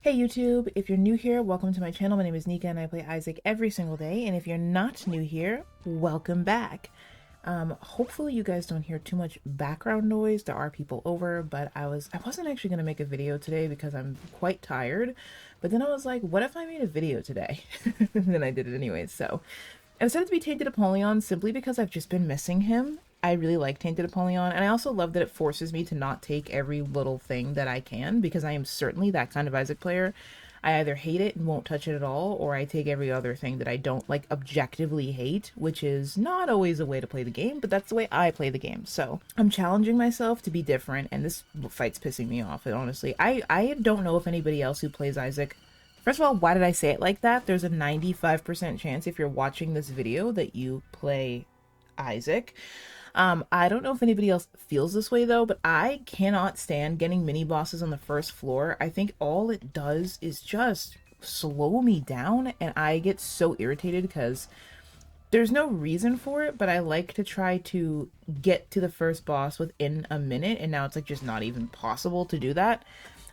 Hey YouTube, if you're new here, welcome to my channel. My name is Nika and I play Isaac every single day. And if you're not new here, welcome back. Hopefully you guys don't hear too much background noise. There are people over, but I wasn't actually gonna make a video today because I'm quite tired. But then I was like, what if I made a video today? And then I did it anyways. So I decided to be Tainted Apollyon simply because I've just been missing him. I really like Tainted Apollyon, and I also love that it forces me to not take every little thing that I can, because I am certainly that kind of Isaac player. I either hate it and won't touch it at all, or I take every other thing that I don't, like, objectively hate, which is not always a way to play the game, but that's the way I play the game. So I'm challenging myself to be different, and this fight's pissing me off, and honestly. I don't know if anybody else who plays Isaac. First of all, why did I say it like that? There's a 95% chance if you're watching this video that you play Isaac. I don't know if anybody else feels this way though, but I cannot stand getting mini bosses on the first floor. I think all it does is just slow me down, and I get so irritated because there's no reason for it, but I like to try to get to the first boss within a minute, and now it's like just not even possible to do that.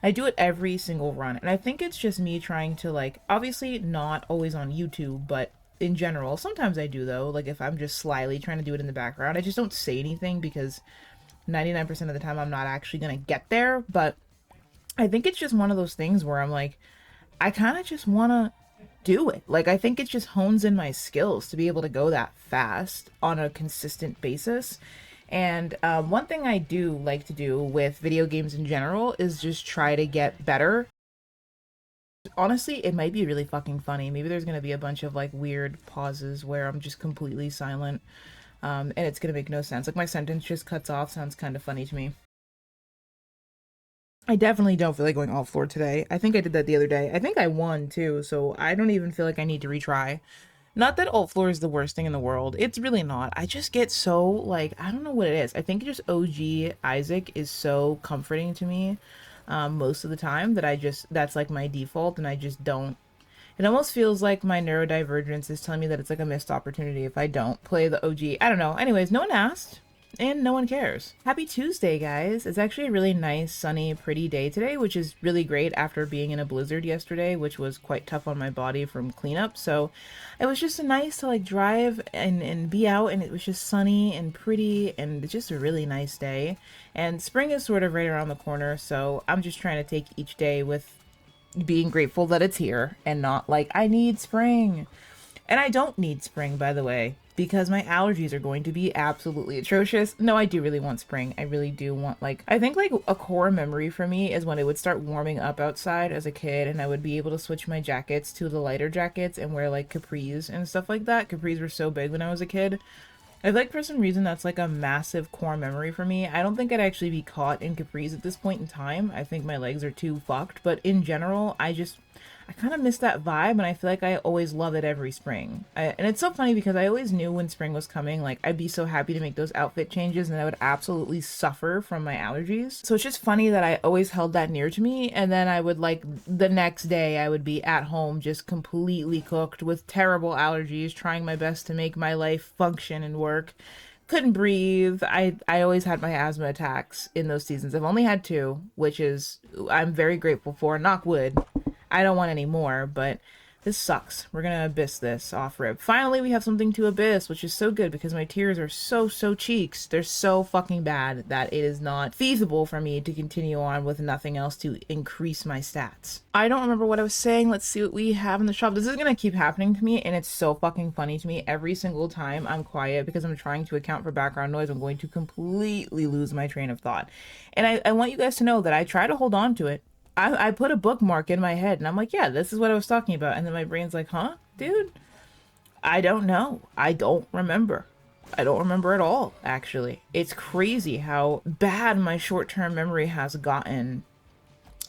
I do it every single run, and I think it's just me trying to, like, obviously not always on YouTube, but in general, sometimes I do though, like if I'm just slyly trying to do it in the background. I just don't say anything because 99% of the time I'm not actually gonna get there, but I think it's just one of those things where I'm like, I kind of just want to do it. Like, I think it just hones in my skills to be able to go that fast on a consistent basis. And one thing I do like to do with video games in general is just try to get better. Honestly, it might be really fucking funny. Maybe there's gonna be a bunch of like weird pauses where I'm just completely silent, and it's gonna make no sense. Like my sentence just cuts off. Sounds kind of funny to me. I definitely don't feel like going all floor today. I think I did that the other day. I think I won too, so I don't even feel like I need to retry. Not that alt floor is the worst thing in the world. It's really not. I just get so, like, I don't know what it is. I think just OG Isaac is so comforting to me most of the time that that's like my default, and I just don't. It almost feels like my neurodivergence is telling me that it's like a missed opportunity if I don't play the OG. I don't know. Anyways, no one asked. And no one cares. Happy Tuesday, guys. It's actually a really nice, sunny, pretty day today, which is really great after being in a blizzard yesterday, which was quite tough on my body from cleanup. So it was just nice to like drive and be out, and it was just sunny and pretty and just a really nice day. And spring is sort of right around the corner, so I'm just trying to take each day with being grateful that it's here and not like, I need spring. And I don't need spring, by the way, because my allergies are going to be absolutely atrocious. No, I do really want spring. I really do want, like, I think like a core memory for me is when it would start warming up outside as a kid, and I would be able to switch my jackets to the lighter jackets and wear like capris and stuff like that. Capris were so big when I was a kid. I feel like for some reason that's like a massive core memory for me. I don't think I'd actually be caught in capris at this point in time. I think my legs are too fucked, but in general, I kind of miss that vibe, and I feel like I always love it every spring. And it's so funny because I always knew when spring was coming, like, I'd be so happy to make those outfit changes, and I would absolutely suffer from my allergies. So it's just funny that I always held that near to me, and then I would, like, the next day I would be at home just completely cooked with terrible allergies, trying my best to make my life function and work. Couldn't breathe. I always had my asthma attacks in those seasons. I've only had two, which is I'm very grateful for. Knock wood. I don't want any more, but this sucks. We're gonna abyss this off rip. Finally, we have something to abyss, which is so good because my tears are so cheeks. They're so fucking bad that it is not feasible for me to continue on with nothing else to increase my stats. I don't remember what I was saying. Let's see what we have in the shop. This is gonna keep happening to me, and it's so fucking funny to me. Every single time I'm quiet because I'm trying to account for background noise, I'm going to completely lose my train of thought. And I want you guys to know that I try to hold on to it. I put a bookmark in my head and I'm like, yeah, this is what I was talking about. And then my brain's like, huh, dude? I don't know. I don't remember. I don't remember at all, actually. It's crazy how bad my short-term memory has gotten.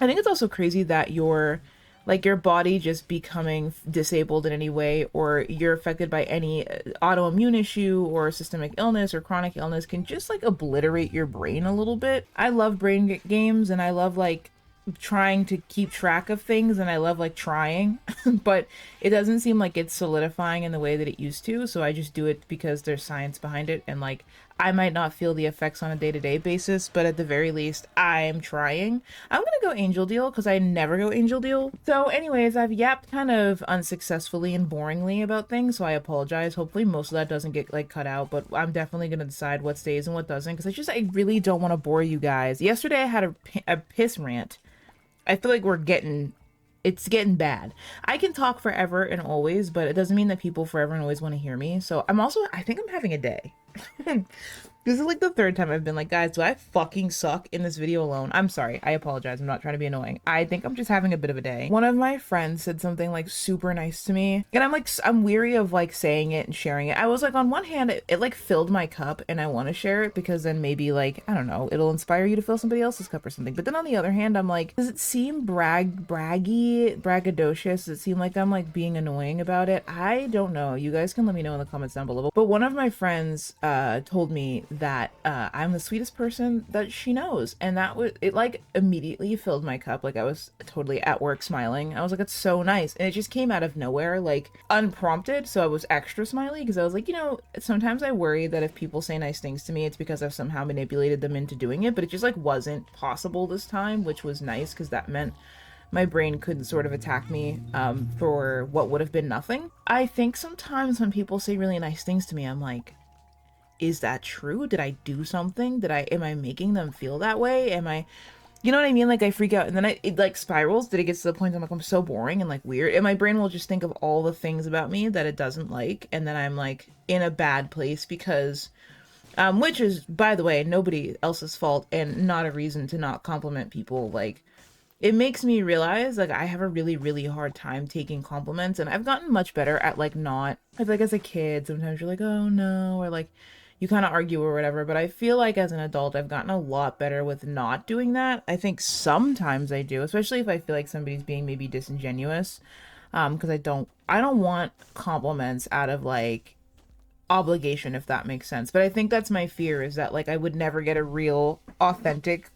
I think it's also crazy that your body just becoming disabled in any way, or you're affected by any autoimmune issue or systemic illness or chronic illness can just like obliterate your brain a little bit. I love brain games, and I love like trying to keep track of things, and I love like trying, but it doesn't seem like it's solidifying in the way that it used to. So I just do it because there's science behind it, and like I might not feel the effects on a day-to-day basis, but at the very least I'm trying. I'm gonna go angel deal because I never go angel deal. So anyways, I've yapped kind of unsuccessfully and boringly about things, so I apologize. Hopefully most of that doesn't get like cut out, but I'm definitely gonna decide what stays and what doesn't, because I really don't want to bore you guys. Yesterday I had a piss rant. I feel like it's getting bad. I can talk forever and always, but it doesn't mean that people forever and always want to hear me. So I think I'm having a day. This is like the third time I've been like, guys, do I fucking suck in this video alone? I'm sorry. I apologize. I'm not trying to be annoying. I think I'm just having a bit of a day. One of my friends said something like super nice to me, and I'm weary of like saying it and sharing it. I was like, on one hand, it like filled my cup, and I want to share it because then maybe like, I don't know, it'll inspire you to fill somebody else's cup or something. But then on the other hand, I'm like, does it seem braggadocious? Does it seem like I'm like being annoying about it? I don't know. You guys can let me know in the comments down below. But one of my friends told me that I'm the sweetest person that she knows, and it like immediately filled my cup. Like I was totally at work smiling. I was like, it's so nice, and it just came out of nowhere, like unprompted. So I was extra smiley because I was like, you know, sometimes I worry that if people say nice things to me, it's because I've somehow manipulated them into doing it, but it just like wasn't possible this time, which was nice because that meant my brain couldn't sort of attack me for what would have been nothing. I think sometimes when people say really nice things to me, I'm like, is that true? Did I do something? Am I making them feel that way? You know what I mean? Like I freak out, and then it like spirals. Did it get to the point I'm like, I'm so boring and like weird? And my brain will just think of all the things about me that it doesn't like. And then I'm like in a bad place because, which is, by the way, nobody else's fault and not a reason to not compliment people. Like, it makes me realize like I have a really, really hard time taking compliments, and I've gotten much better at like not, like as a kid, sometimes you're like, oh no, or like, you kind of argue or whatever, but I feel like as an adult, I've gotten a lot better with not doing that. I think sometimes I do, especially if I feel like somebody's being maybe disingenuous, because I don't want compliments out of like obligation, if that makes sense. But I think that's my fear, is that like I would never get a real, authentic,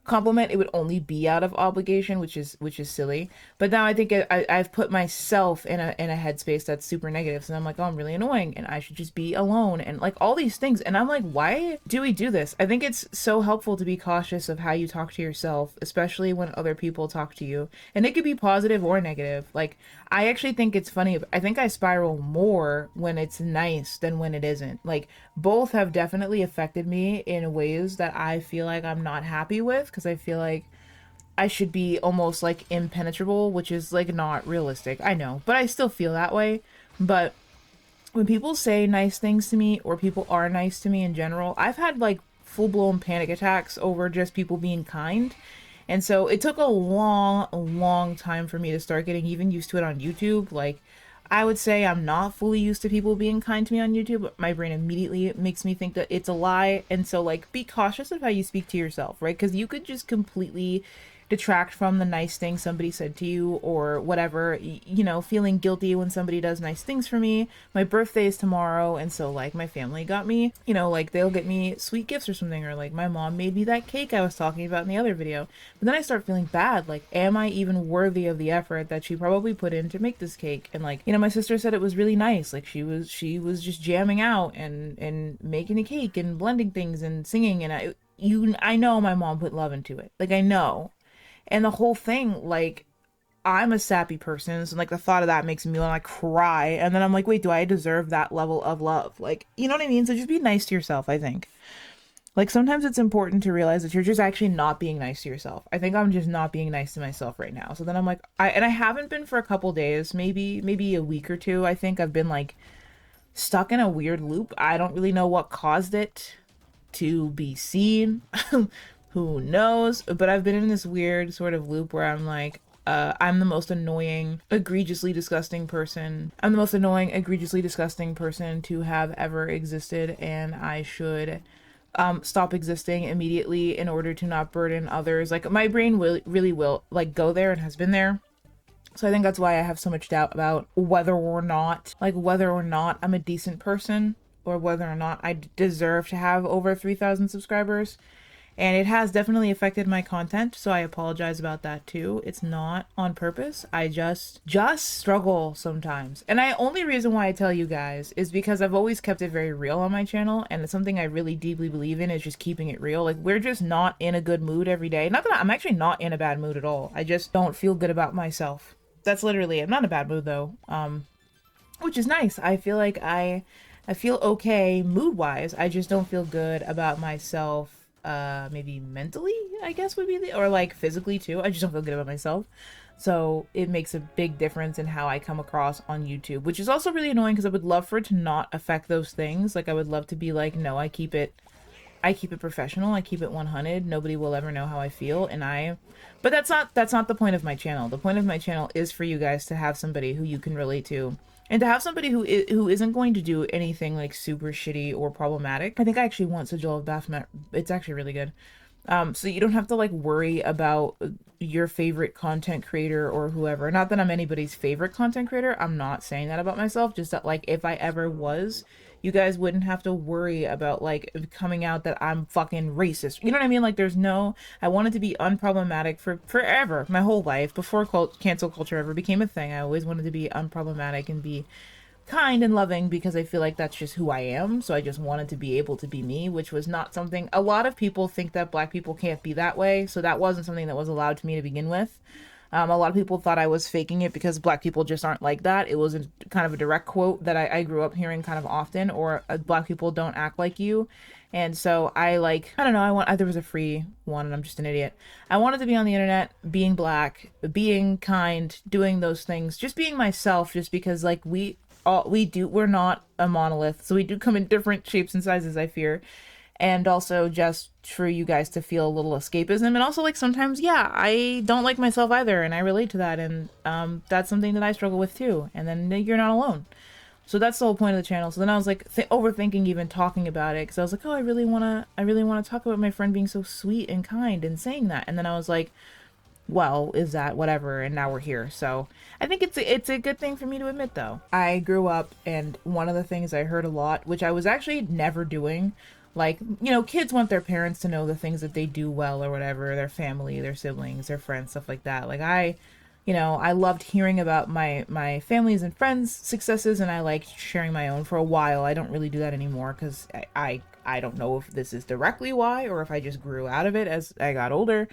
compliment. It would only be out of obligation, which is silly. But now I think I've put myself in a headspace that's super negative, so I'm like, oh, I'm really annoying and I should just be alone and like all these things. And I'm like, why do we do this? I think it's so helpful to be cautious of how you talk to yourself, especially when other people talk to you, and it could be positive or negative. Like, I actually think it's funny. I think I spiral more when it's nice than when it isn't. Like, both have definitely affected me in ways that I feel like I'm not happy with, because I feel like I should be almost like impenetrable, which is like not realistic. I know, but I still feel that way. But when people say nice things to me, or people are nice to me in general, I've had like full-blown panic attacks over just people being kind. And so it took a long time for me to start getting even used to it on YouTube. Like, I would say I'm not fully used to people being kind to me on YouTube, but my brain immediately makes me think that it's a lie. And so like, be cautious of how you speak to yourself, right? Because you could just completely detract from the nice thing somebody said to you, or whatever, you know, feeling guilty when somebody does nice things for me. My birthday is tomorrow, and so like my family got me, you know, like they'll get me sweet gifts or something, or like my mom made me that cake I was talking about in the other video. But then I start feeling bad, like, am I even worthy of the effort that she probably put in to make this cake? And like, you know, my sister said it was really nice, like she was just jamming out and making a cake and blending things and singing, and I know my mom put love into it, like I know. And the whole thing, like, I'm a sappy person, so like the thought of that makes me like cry. And then I'm like, wait, do I deserve that level of love? Like, you know what I mean? So just be nice to yourself, I think. Like, sometimes it's important to realize that you're just actually not being nice to yourself. I think I'm just not being nice to myself right now. So then I'm like, I haven't been for a couple days, maybe a week or two. I think I've been like stuck in a weird loop. I don't really know what caused it to be seen. Who knows? But I've been in this weird sort of loop where I'm like, I'm the most annoying, egregiously disgusting person. I'm the most annoying, egregiously disgusting person to have ever existed, and I should stop existing immediately in order to not burden others. Like, my brain really will like go there, and has been there. So I think that's why I have so much doubt about whether or not I'm a decent person, or whether or not I deserve to have over 3,000 subscribers. and it has definitely affected my content, so I apologize about that too. It's not on purpose. I just struggle sometimes. And I only reason why I tell you guys is because I've always kept it very real on my channel, and it's something I really deeply believe in, is just keeping it real. Like, we're just not in a good mood every day. Not that I'm actually not in a bad mood at all. I just don't feel good about myself. That's literally it. I'm not in a bad mood though. Which is nice. I feel like I feel okay mood-wise. I just don't feel good about myself, maybe mentally, I guess would be the, or like physically too. I just don't feel good about myself. So it makes a big difference in how I come across on YouTube, which is also really annoying because I would love for it to not affect those things. Like, I would love to be like, no, I keep it professional. I keep it 100. Nobody will ever know how I feel. But that's not the point of my channel. The point of my channel is for you guys to have somebody who you can relate to, and to have somebody who isn't going to do anything like super shitty or problematic. I think I actually want Sigil of Baphomet. It's actually really good. So you don't have to like worry about your favorite content creator or whoever. Not that I'm anybody's favorite content creator. I'm not saying that about myself. Just that, like, if I ever was, you guys wouldn't have to worry about like coming out that I'm fucking racist. You know what I mean? Like, I wanted to be unproblematic for forever, my whole life, before cancel culture ever became a thing. I always wanted to be unproblematic and be kind and loving because I feel like that's just who I am. So I just wanted to be able to be me, which was not something, a lot of people think that black people can't be that way. So that wasn't something that was allowed to me to begin with. A lot of people thought I was faking it because black people just aren't like that. It was kind of a direct quote that I grew up hearing kind of often, or black people don't act like you. And so I don't know, there was a free one and I'm just an idiot. I wanted to be on the internet, being black, being kind, doing those things, just being myself, just because like we're not a monolith. So we do come in different shapes and sizes, I fear. And also just for you guys to feel a little escapism. And also, like, sometimes, yeah, I don't like myself either, and I relate to that, and that's something that I struggle with too. And then you're not alone. So that's the whole point of the channel. So then I was like overthinking even talking about it, because I was like, oh, I really wanna talk about my friend being so sweet and kind and saying that. And then I was like, well, is that whatever? And now we're here. So I think it's a good thing for me to admit, though. I grew up, and one of the things I heard a lot, which I was actually never doing, like, you know, kids want their parents to know the things that they do well or whatever, their family, their siblings, their friends, stuff like that. Like, I loved hearing about my family's and friends' successes, and I liked sharing my own for a while. I don't really do that anymore because I don't know if this is directly why or if I just grew out of it as I got older.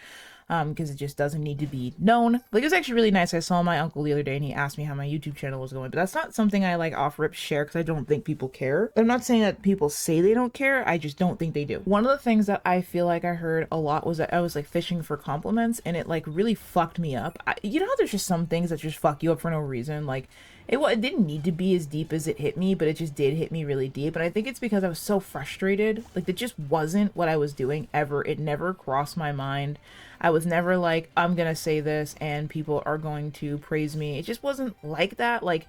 Because it just doesn't need to be known. Like, it was actually really nice. I saw my uncle the other day and he asked me how my YouTube channel was going, but that's not something I like off rip share because I don't think people care. I'm not saying that people say they don't care, I just don't think they do. One of the things that I feel like I heard a lot was that I was like fishing for compliments, and it like really fucked me up. You know how there's just some things that just fuck you up for no reason? Like, it didn't need to be as deep as it hit me, but it just did hit me really deep. And I think it's because I was so frustrated. Like, that just wasn't what I was doing ever. It never crossed my mind. I was never like, I'm gonna say this and people are going to praise me. It just wasn't like that. Like,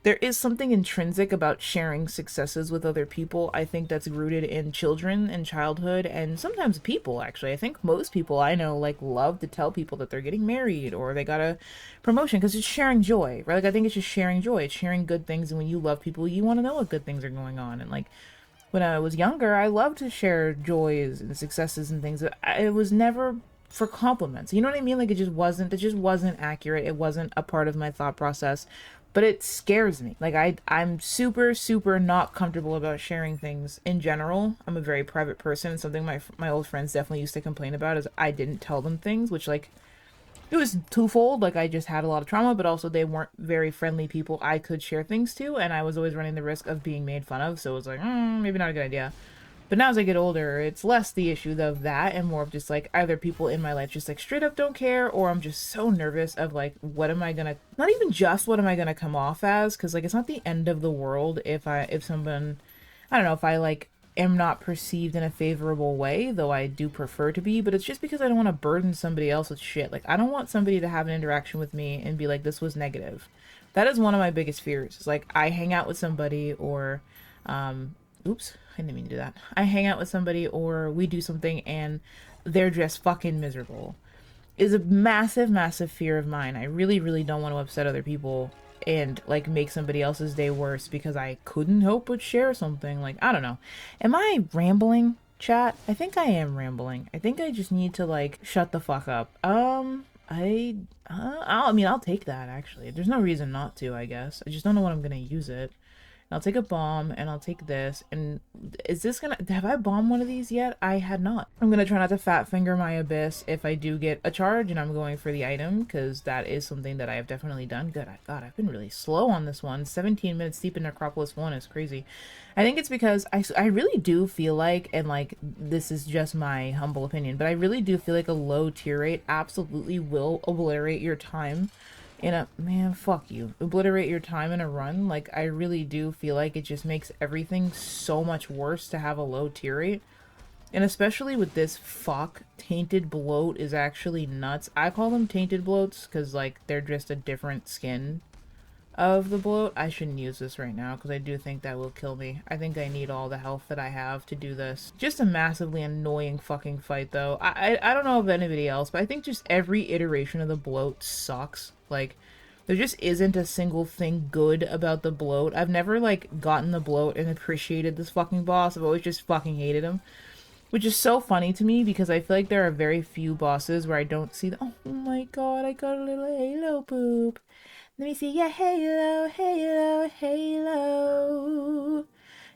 there is something intrinsic about sharing successes with other people. I think that's rooted in children and childhood, and sometimes people, actually. I think most people I know like love to tell people that they're getting married or they got a promotion because it's sharing joy, right? Like, I think it's just sharing joy. It's sharing good things, and when you love people, you want to know what good things are going on. And like, when I was younger, I loved to share joys and successes and things. It was never for compliments. You know what I mean? Like, it just wasn't accurate. It wasn't a part of my thought process. But it scares me. Like, I'm super, super not comfortable about sharing things in general. I'm a very private person. Something my old friends definitely used to complain about is I didn't tell them things, which, like, it was twofold. Like, I just had a lot of trauma, but also they weren't very friendly people I could share things to, and I was always running the risk of being made fun of, so it was like, maybe not a good idea. But now as I get older, it's less the issue of that and more of just like either people in my life just like straight up don't care, or I'm just so nervous of like, what am I gonna, not even just what am I gonna come off as, because like it's not the end of the world if someone, I don't know, if I like am not perceived in a favorable way, though I do prefer to be, but it's just because I don't want to burden somebody else with shit. Like, I don't want somebody to have an interaction with me and be like, this was negative. That is one of my biggest fears. It's like, I hang out with somebody or, oops, I didn't mean to do that. I hang out with somebody or we do something and they're just fucking miserable. Is a massive, massive fear of mine. I really, really don't want to upset other people and like make somebody else's day worse because I couldn't help but share something. Like, I don't know. Am I rambling? chat. I think I am rambling. I think I just need to like shut the fuck up. I mean, I'll take that actually. There's no reason not to, I guess. I just don't know when I'm gonna use it. I'll take a bomb and I'll take this. And is this gonna, have I bombed one of these yet? I had not. I'm gonna try not to fat finger my abyss if I do get a charge and I'm going for the item, because that is something that I have definitely done. Good. God, I've been really slow on this one. 17 minutes deep in Necropolis 1 is crazy. I think it's because I really do feel like, and like this is just my humble opinion, but I really do feel like a low tier rate absolutely will obliterate your time in a, man, fuck you, obliterate your time in a run. Like, I really do feel like it just makes everything so much worse to have a low tier rate. And especially with this tainted bloat is actually nuts. I call them tainted bloats because like they're just a different skin of the bloat. I shouldn't use this right now because I do think that will kill me. I think I need all the health that I have to do this. Just a massively annoying fucking fight though. I don't know about anybody else, but I think just every iteration of the bloat sucks. Like, there just isn't a single thing good about the bloat. I've never like gotten the bloat and appreciated this fucking boss. I've always just fucking hated him. Which is so funny to me because I feel like there are very few bosses where I don't see the, oh my god, I got a little halo poop. Let me see, yeah, halo, halo, halo.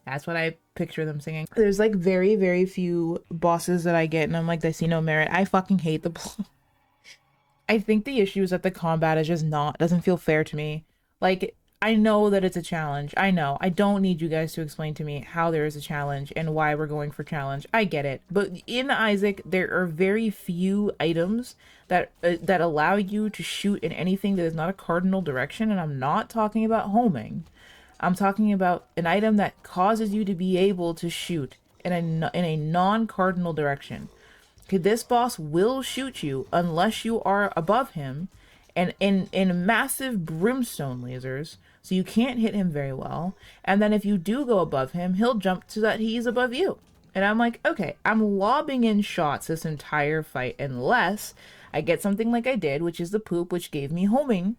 That's what I picture them singing. There's like very, very few bosses that I get and I'm like, I see no merit. I fucking hate the bloat. I think the issue is that the combat is just doesn't feel fair to me. Like, I know that it's a challenge. I know. I don't need you guys to explain to me how there is a challenge and why we're going for challenge. I get it. But in Isaac, there are very few items that allow you to shoot in anything that is not a cardinal direction. And I'm not talking about homing. I'm talking about an item that causes you to be able to shoot in a non-cardinal direction. Okay, this boss will shoot you unless you are above him and in massive brimstone lasers, so you can't hit him very well. And then if you do go above him, he'll jump so that he's above you. And I'm like, okay, I'm lobbing in shots this entire fight unless I get something like I did, which is the poop, which gave me homing,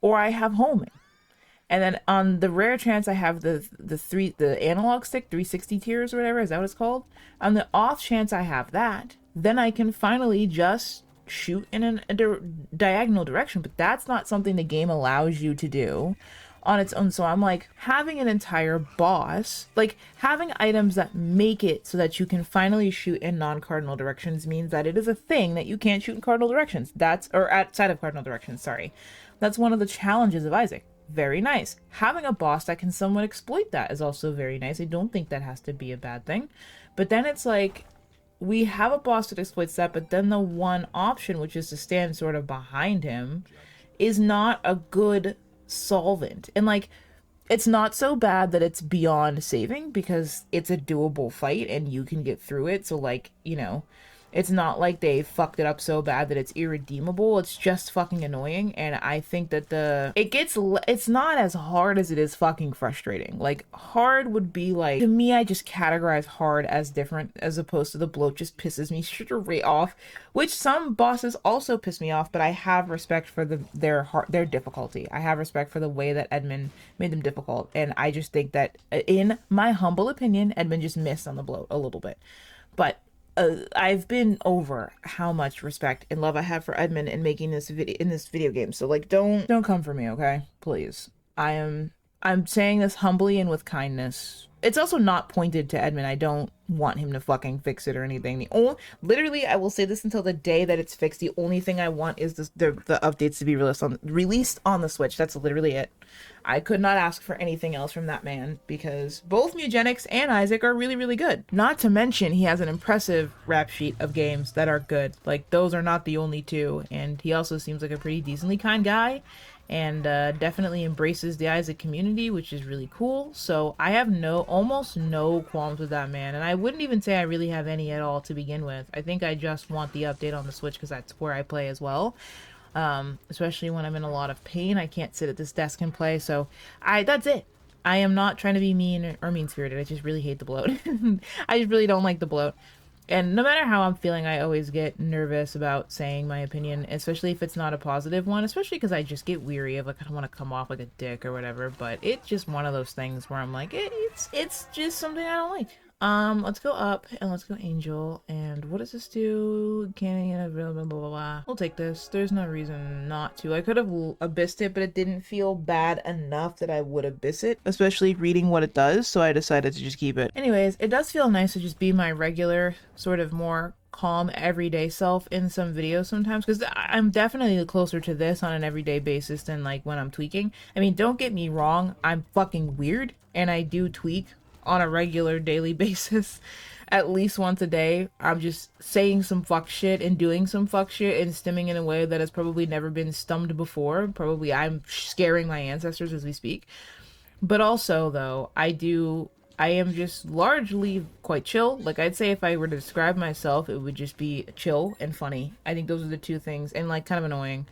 or I have homing. And then on the rare chance I have the analog stick, 360 tiers or whatever, is that what it's called? On the off chance I have that, then I can finally just shoot in a diagonal direction. But that's not something the game allows you to do on its own. So I'm like, having an entire boss, like having items that make it so that you can finally shoot in non-cardinal directions means that it is a thing that you can't shoot in cardinal directions. Or outside of cardinal directions, sorry. That's one of the challenges of Isaac. Very nice. Having a boss that can somewhat exploit that is also very nice. I don't think that has to be a bad thing. But then it's like, we have a boss that exploits that, but then the one option, which is to stand sort of behind him, is not a good solvent. And like, it's not so bad that it's beyond saving because it's a doable fight and you can get through it. So like, you know, it's not like they fucked it up so bad that it's irredeemable. It's just fucking annoying. And I think that it's not as hard as it is fucking frustrating. Like, hard would be like, to me, I just categorize hard as different as opposed to the bloat just pisses me straight off, which some bosses also piss me off, but I have respect for their difficulty. I have respect for the way that Edmund made them difficult. And I just think that, in my humble opinion, Edmund just missed on the bloat a little bit. But I've been over how much respect and love I have for Edmund in making this video game. So like, don't come for me, okay? Please. I'm saying this humbly and with kindness. It's also not pointed to Edmund. I don't want him to fucking fix it or anything. Literally, I will say this until the day that it's fixed. The only thing I want is the updates to be released on the Switch. That's literally it. I could not ask for anything else from that man because both Mugenics and Isaac are really, really good. Not to mention, he has an impressive rap sheet of games that are good. Like, those are not the only two. And he also seems like a pretty decently kind guy. And definitely embraces the Isaac community, which is really cool. So I have almost no qualms with that man. And I wouldn't even say I really have any at all to begin with. I think I just want the update on the Switch because that's where I play as well. Especially when I'm in a lot of pain. I can't sit at this desk and play. So that's it. I am not trying to be mean or mean-spirited. I just really hate the bloat. I just really don't like the bloat. And no matter how I'm feeling, I always get nervous about saying my opinion, especially if it's not a positive one, especially because I just get weary of, like, I don't want to come off like a dick or whatever, but it's just one of those things where I'm like, it's just something I don't like. Let's go up and let's go angel. And what does this do? Cannon, blah, blah, blah, blah, blah. We'll take this. There's no reason not to. I could have abyssed it, but it didn't feel bad enough that I would abyss it, especially reading what it does, so I decided to just keep it. Anyways, it does feel nice to just be my regular, sort of more calm everyday self in some videos sometimes, because I'm definitely closer to this on an everyday basis than like when I'm tweaking. I mean, don't get me wrong, I'm fucking weird and I do tweak on a regular daily basis at least once a day. I'm just saying some fuck shit and doing some fuck shit and stimming in a way that has probably never been stummed before. Probably I'm scaring my ancestors as we speak. But also though, I am just largely quite chill. Like, I'd say if I were to describe myself, it would just be chill and funny. I think those are the two things. And, like, kind of annoying.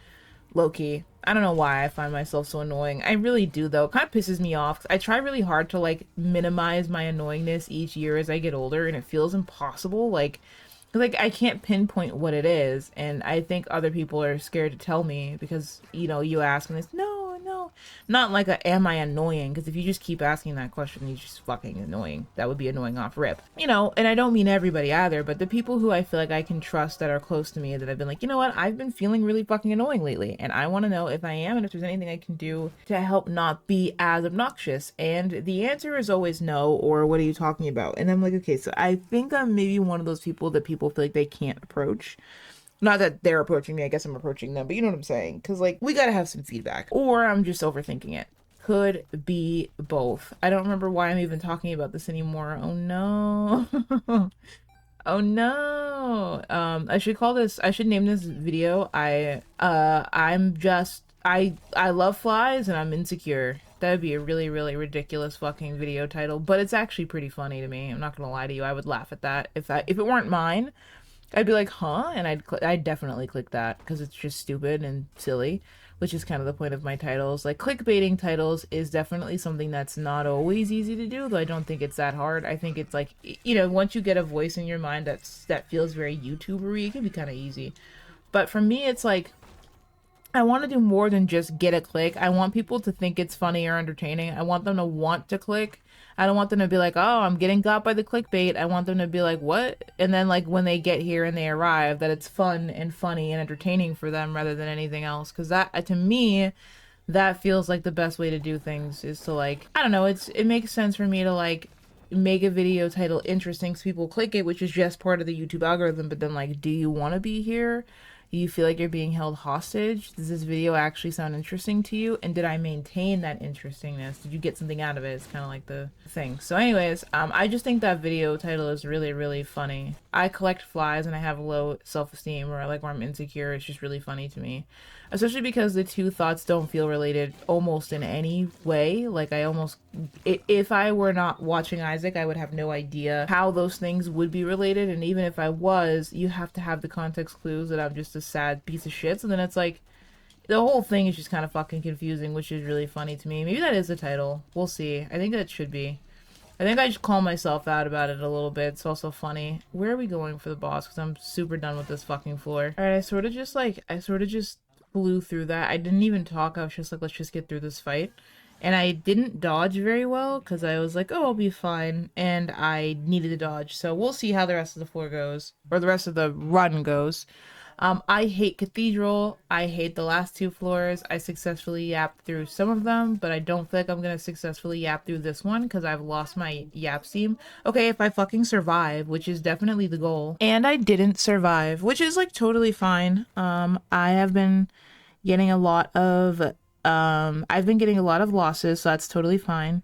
Low-key. I don't know why I find myself so annoying. I really do, though. It kind of pisses me off. I try really hard to, like, minimize my annoyingness each year as I get older, and it feels impossible. Like, I can't pinpoint what it is, and I think other people are scared to tell me because, you know, you ask and it's, no. Not like a, am I annoying? Because if you just keep asking that question, you're just fucking annoying. That would be annoying off rip. You know, and I don't mean everybody either, but the people who I feel like I can trust that are close to me, that I've been like, you know what, I've been feeling really fucking annoying lately, and I want to know if I am and if there's anything I can do to help not be as obnoxious. And the answer is always no, or what are you talking about? And I'm like, okay, so I think I'm maybe one of those people that people feel like they can't approach. Not that they're approaching me, I guess I'm approaching them, but you know what I'm saying? Because, like, we gotta have some feedback. Or I'm just overthinking it. Could be both. I don't remember why I'm even talking about this anymore. Oh no. Oh no. I should name this video, I love flies and I'm insecure. That would be a really, really ridiculous fucking video title, but it's actually pretty funny to me. I'm not gonna lie to you. I would laugh at that. If it weren't mine, I'd be like, huh? And I'd definitely click that because it's just stupid and silly, which is kind of the point of my titles. Like, clickbaiting titles is definitely something that's not always easy to do, though I don't think it's that hard. I think it's like, you know, once you get a voice in your mind that feels very YouTuber-y, it can be kind of easy. But for me, it's like, I want to do more than just get a click. I want people to think it's funny or entertaining. I want them to want to click. I don't want them to be like, oh, I'm getting got by the clickbait. I want them to be like, what? And then, like, when they get here and they arrive, that it's fun and funny and entertaining for them rather than anything else. Because that, to me, that feels like the best way to do things is to, like, I don't know, it makes sense for me to, like, make a video title interesting so people click it, which is just part of the YouTube algorithm. But then, like, do you want to be here? You feel like you're being held hostage? Does this video actually sound interesting to you? And did I maintain that interestingness? Did you get something out of it? It's kind of like the thing. So anyways, I just think that video title is really, really funny. I collect flies and I have low self-esteem, or like where I'm insecure. It's just really funny to me. Especially because the two thoughts don't feel related almost in any way. Like, if I were not watching Isaac, I would have no idea how those things would be related. And even if I was, you have to have the context clues that I'm just a sad piece of shit. So then it's like, the whole thing is just kind of fucking confusing, which is really funny to me. Maybe that is the title. We'll see. I think that should be. I think I just call myself out about it a little bit. It's also funny. Where are we going for the boss? Because I'm super done with this fucking floor. Alright, I sort of just flew through that. I didn't even talk. I was just like, let's just get through this fight. And I didn't dodge very well because I was like, oh, I'll be fine. And I needed to dodge. So we'll see how the rest of the floor goes. Or the rest of the run goes. I hate Cathedral. I hate the last two floors. I successfully yapped through some of them, but I don't feel like I'm gonna successfully yap through this one because I've lost my yap steam. Okay, if I fucking survive, which is definitely the goal. And I didn't survive, which is like totally fine. I have been getting a lot of losses, so that's totally fine.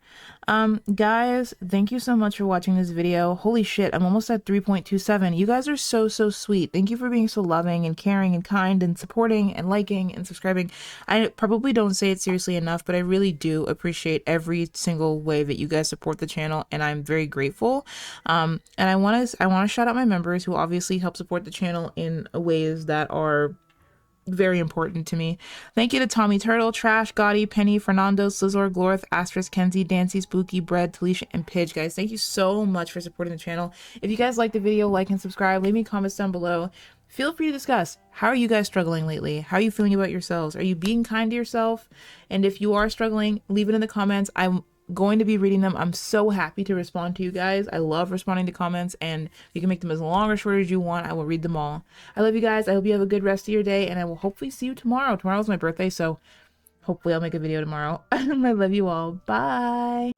Guys, thank you so much for watching this video. Holy shit, I'm almost at 3.27. You guys are so sweet. Thank you for being so loving and caring and kind and supporting and liking and subscribing. I probably don't say it seriously enough, but I really do appreciate every single way that you guys support the channel, and I'm very grateful. And I want to shout out my members who obviously help support the channel in ways that are very important to me. Thank you to Tommy Turtle, Trash, Gotti, Penny, Fernando, Slizzor, Glorth, Asterisk, Kenzie, Dancy, Spooky, Bread, Talisha, and Pidge. Guys, thank you so much for supporting the channel. If you guys like the video, like and subscribe. Leave me comments down below. Feel free to discuss. How are you guys struggling lately? How are you feeling about yourselves? Are you being kind to yourself? And if you are struggling, leave it in the comments. going to be reading them. I'm so happy to respond to you guys. I love responding to comments, and you can make them as long or short as you want. I will read them all. I love you guys. I hope you have a good rest of your day, and I will hopefully see you tomorrow. Tomorrow's my birthday, so hopefully I'll make a video tomorrow. I love you all. Bye.